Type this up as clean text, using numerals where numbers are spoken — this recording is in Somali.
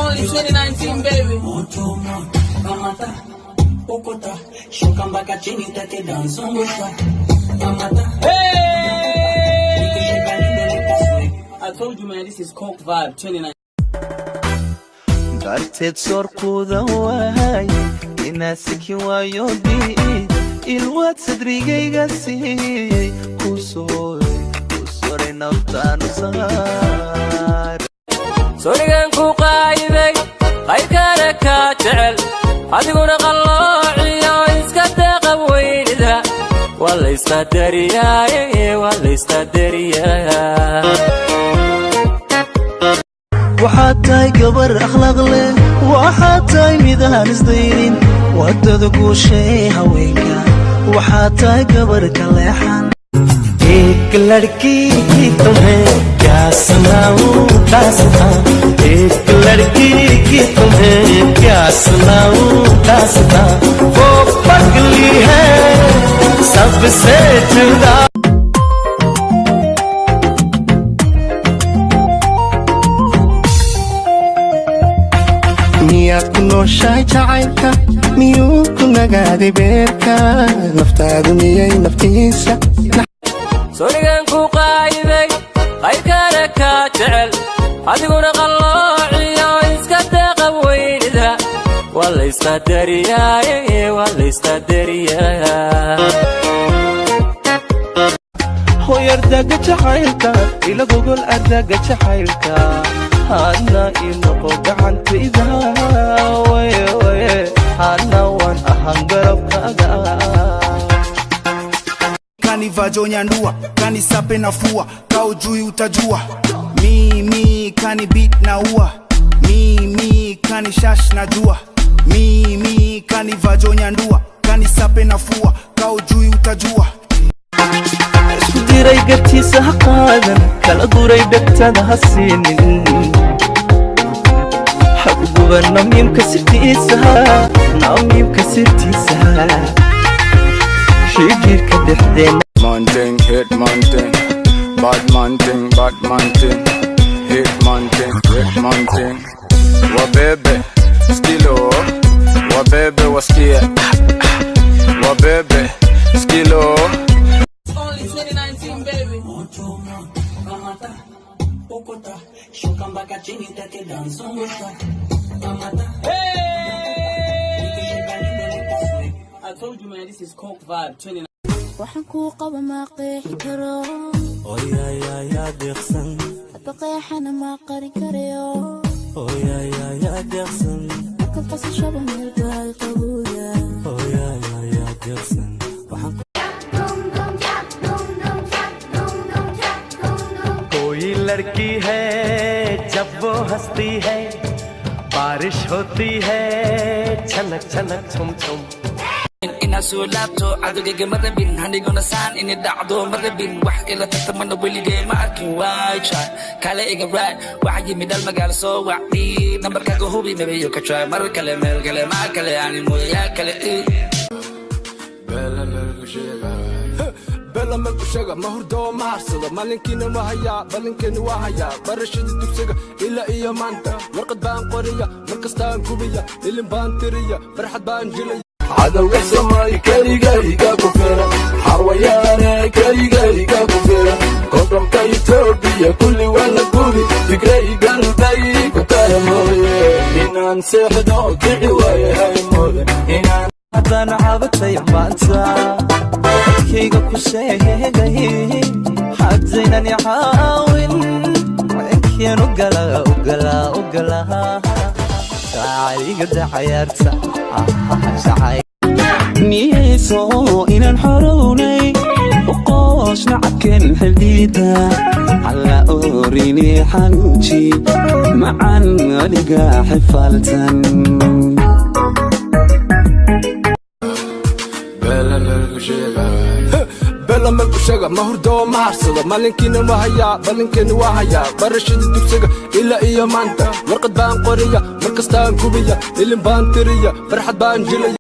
only 2019, baby. Hey! I told you, man, this is Coke Vibe 2019. Garted sorquda waay inasiki wayo diid ilwad sadrigayga siiyay kusore naftaanu saar sorigan ku qaybay qaybkana ka jecel adiguna qalloociyo iska deeqab weynida walla iska dariyaa waxaad tahay gabar akhlaaq leh waxaad tahay midaan isdaynin wadada guushay haweenka waxaad tahay gabar ka leexan एक लड़की की तुम्हें क्या सुनाऊं दास्तां एक लड़की की तुम्हें क्या सुनाऊं दास्तां वो पगली है सबसे जुदा miyaad ku nooshahay jacaylka miyuu ku nagaaday beerka naftaadu miyay naftiisa sorigan ku qaybay qaybkana ka jecel adiguna qalloociyo iska deeqab weynida walla iska dariyaa hoyardaga jacaylka ila gogol ardaga jacaylka hadna inoqo gacantayda hadna waan ahaan garabkaaga Kanivajonya ndua, kani sape na fua, kao jui utajua. Mimi kani beat na ua, mimi kani shash na jua. Mimi kanivajonya ndua, kani sape na fua, kao jui utajua. isku diray gartiisa ha qaadan kala duray dhegtada ha siinin haguban namiimka sirtiisa xidhiirka dhexdeena Mountain, hit mountain, bad mountain, hit mountain, wabebe, skilo, wabebe waskia, wabebe, skilo. Only 2019, baby. Hey! I told you, man, this is Coke Vibe 2019. waxaan ku qaba ma qeexi karo yaa deeqsan baqeexana ma qarin karayo yaa deeqsan ka qasashaba meel gaay qabuya yaa deeqsan कोई लड़की है जब वो हंसती है बारिश होती है छनक छनक छुम छुम ina soo laabto cadowgayga marabin haniguna saan inay dhacdo marabin wax ila tartamana weligay ma arkin waay try kale iga ride waxa yimid dal magaalo soo wacdi nambarkaaga hubi mabayo ka try mar kale meel kale ma kale ani mooyaa kale bela meel ku sheega ma hurdo ma harsado maalinkiina waa hayaa balinkeena waa hayaa barashada dugsiga ilaa iyo maanta warqad baan qoriya markastaan kubiya ilin baan tiriya farxad baan jilaya cadowga samay keligayga ku filan xawayaane keligayga ku filan kodonka Itoobiya kulli waa la gubi fikrayganday ku tahay mooye inaan seexdo kici waayahay mooye inaan haddaan cabatay maanta dadkayga ku sheegay haddaynan icaawin wankeen ugala saacayga dacayaarta niyeyso inaan xorownay uqoosna cabkeen xildhiida alla oorini xanuuji macan waliga xifaaltan bela meel ku sheega ma hurdo ma harsado maalinkiina waa hayaa balinkeena waa hayaa barashada dugsiga ilaa iyo maanta warqad baan qoriya markastaan kubiya ilin baan tiriya farxad baan jilaya